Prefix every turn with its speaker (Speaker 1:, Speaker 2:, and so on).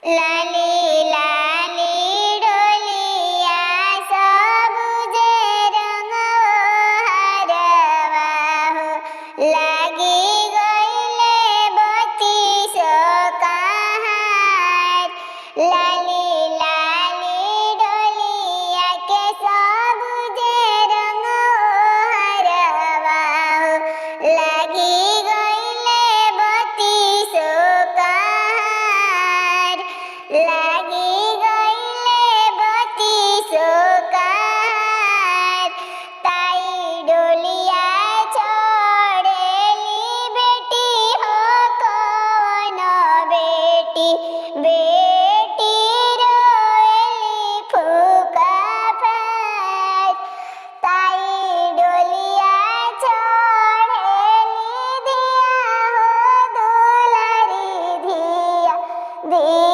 Speaker 1: लाली लाली डोलिया सबुजे रंग हरवा हो लागी गईले बत्तीसो कहार। लाली लाली डोलिया के सबुजे रंग हरवा हो लागी गईले बत्तीसो कहार। लागी गईले बत्तीसो कहार। ताई डोलिया छोड़ेली बेटी हो कौन बेटी बेटी रोएली फूका फार। ताई डोलिया छोड़ेली दिया हो दुलारी धिया धिया